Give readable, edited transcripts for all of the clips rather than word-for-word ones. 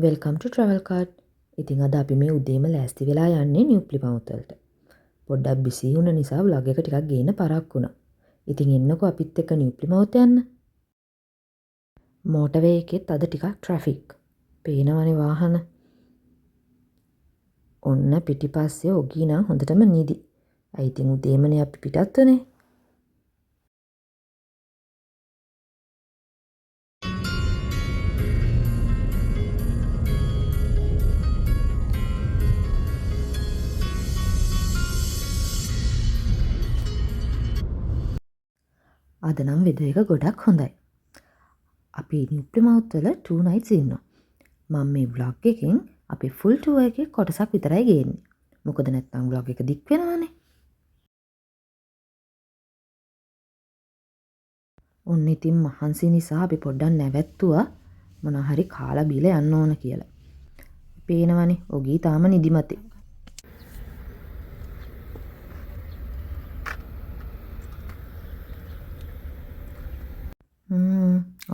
Welcome ටු travel card. ඉතින් අද අපි මේ උදේම ලෑස්ති වෙලා යන්නේ නිව් ප්ලිමවුත් වලට. පොඩ්ඩක් බිසි වුණ නිසා vlog එක ටිකක් ගේන්න පරක්කු වුණා. ඉතින් එන්නකෝ අපිත් එක්ක නිව් ප්ලිමවුත් යන්න. මෝටර්වේ එකෙත් අද ටිකක් ට්‍රැෆික්. පේනවනේ වාහන. ඔන්න පිටිපස්සේ ඔගී නම් හොඳටම නිදි. අයි ඉතින් උදේමනේ අපි පිටත් වුණේ. අද නම් වෙදර් එක ගොඩක් හොඳයි. අපි නිව් ප්ලිමවුත් වල 2 nights ඉන්නවා. මම මේ vlog එකෙන් අපි full tour එකේ කොටසක් විතරයි ගේන්නේ. මොකද නැත්තම් vlog එක දික් වෙනවනේ. ඔන්න ඉතින් මහන්සි නිසා අපි පොඩ්ඩක් නැවැත්තුවා මොනවා හරි කාලා බීලා යන්න ඕන කියලා. පේනවනේ ඔගී තාම නිදිමතේ.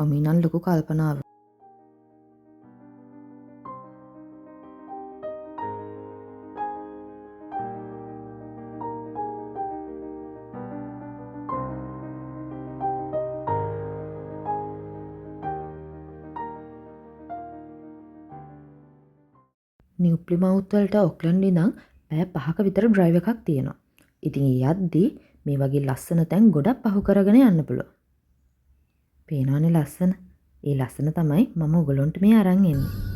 ඔමි නම් ලොකු කල්පනාවක්. නිව් ප්ලිමවුත් වලට ඔක්ලන්ඩ් ඉඳන් පැය 5ක විතර ඩ්‍රයිව් එකක් තියෙනවා. ඉතින් යද්දී මේ වගේ ලස්සන තැන් ගොඩක් පහු කරගෙන යන්න පුළුවන්. පේනවනේ ලස්සන. ඒ ලස්සන තමයි මම ඔයගොල්ලන්ට මේ අරන් එන්නේ.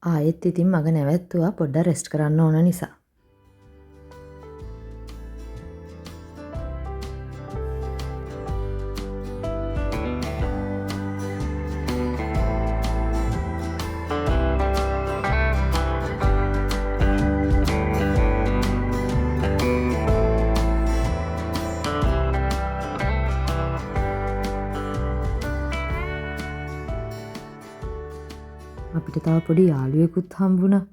ආයෙත් ඉතින් මග නැවැත්තුවා පොඩ්ඩක් රෙස්ට් කරන්න ඕන නිසා. අපිට තව පොඩි යාළුවෙකුත් හම්බුණා.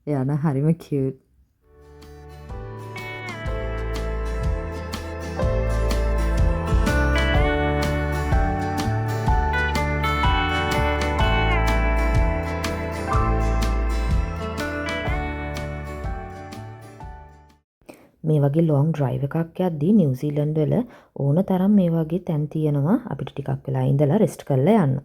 එයා නම් හරිම කියුට්. මේ වගේ ලොං ඩ්‍රයිව් එකක් යද්දී නිව්සීලන්ඩ් වල ඕන තරම් මේ වගේ තැන් තියෙනවා අපිට ටිකක් වෙලා ඉඳලා රෙස්ට් කරලා යන්න.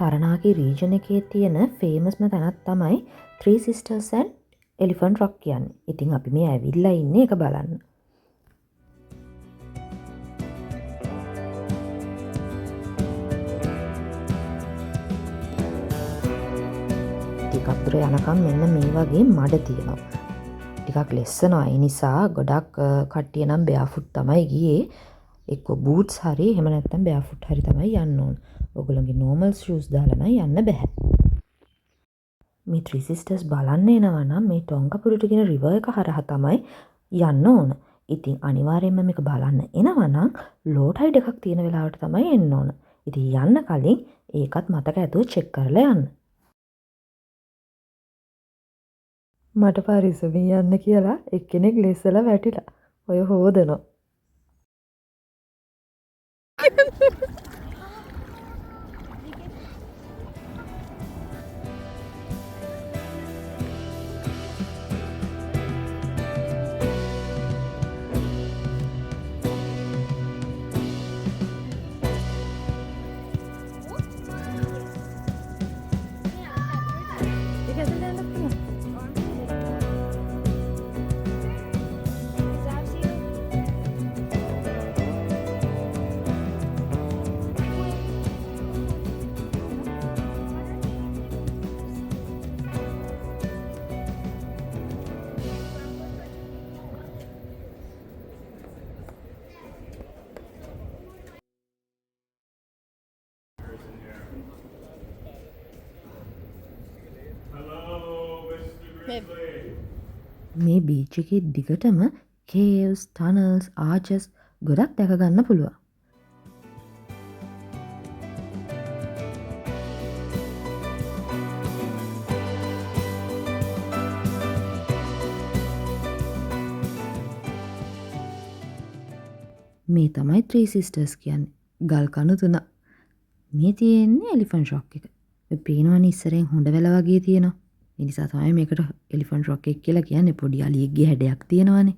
තරනාගේ රීජන් එකේ තියෙන ෆේමස්ම තැනක් තමයි Three Sisters and Elephant Rock කියන්නේ. ඉතින් අපි මේ ඇවිල්ලා ඉන්නේ ඒක බලන්න. ටිකක් දුර යනකම් මෙන්න මේ වගේ මඩ තියෙනවා. ටිකක් ලෙස්සනවා. ඒ නිසා ගොඩක් කට්ටිය නම් බෑෆුට් තමයි ගියේ. එක්ක බූට්ස් හරි එහෙම නැත්නම් බෑෆුට් හරි තමයි යන්න ඕන. ඔයගොල්ලෝගේ normal shoes දාලා නම් යන්න බෑ. මේ Three Sisters බලන්න එනවා නම් මේ ටොංගපුරුට කියන river එක හරහා තමයි යන්න ඕන. ඉතින් අනිවාර්යයෙන්ම මේක බලන්න එනවා නම් low tide එකක් තියෙන වෙලාවට තමයි එන්න ඕන. ඉතින් යන්න කලින් ඒකත් මතක ඇතුව check කරලා යන්න. මට පරිස්සමින් යන්න කියලා එක්කෙනෙක් ලෙස්සලා වැටිලා. ඔය හොදනවා. මේ බීච් එකේ දිගටම caves, tunnels, arches ගොඩක් දැක ගන්න පුළුවන්. මේ තමයි Three Sisters කියන්නේ. ගල් කණු 3. මේ තියෙන්නේ එලිෆන්ට් රොක් එක. මේ පේනවනේ ඉස්සරෙන් හොඬ වැල වගේ තියෙනවා. ඒ නිසා තමයි මේකට එලිෆන්ට් රොක් එක කියලා කියන්නේ. පොඩි අලියෙක්ගේ හැඩයක් තියෙනවනේ.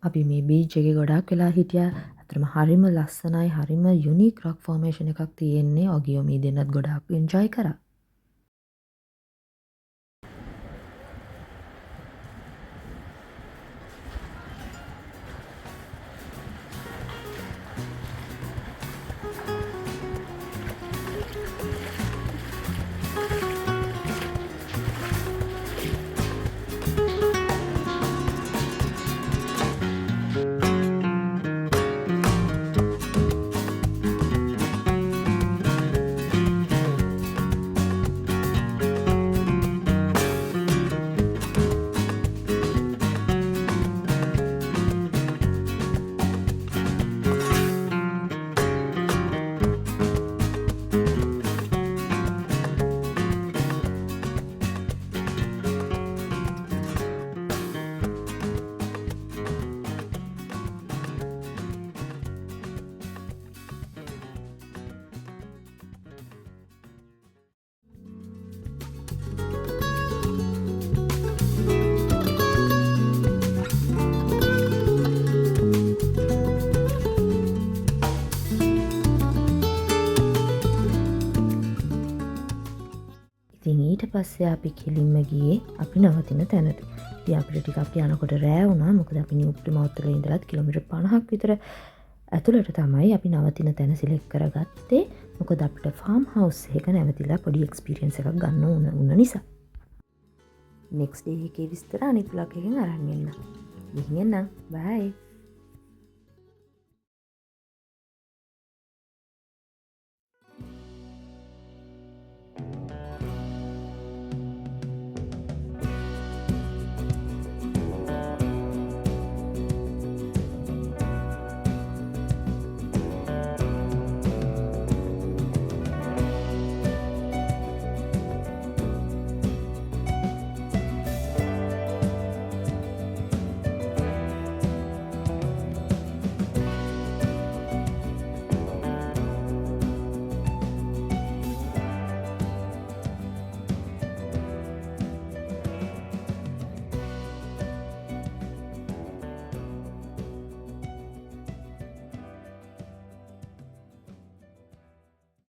අපි මේ බීච් එකේ ගොඩාක් වෙලා හිටියා. අතරම හරිම ලස්සනයි, හරිම යුනික් රොක් ෆෝමේෂන් එකක් තියෙන්නේ. ඔගියෝ මේ දෙන්නත් ගොඩාක් එන්ජොයි කරා. ඉතින් ඊට පස්සේ අපි කෙලින්ම ගියේ අපි නවතින තැනට. ඉතින් අපිට ටිකක් යනකොට රෑ වුණා. මොකද අපි නිව්ටි මවුත් වල ඉඳලා කිලෝමීටර් 50ක් විතර ඇතුළට තමයි අපි නවතින තැන සිලෙක්ට් කරගත්තේ. මොකද අපිට ෆාම් හවුස් එකක නැවතිලා පොඩි එක්ස්පීරියන්ස් එකක් ගන්න උන නිසා. next day එකේ විස්තර අනිත් vlog එකෙන් අරන් එන්න. ගිහින් එන්න. bye.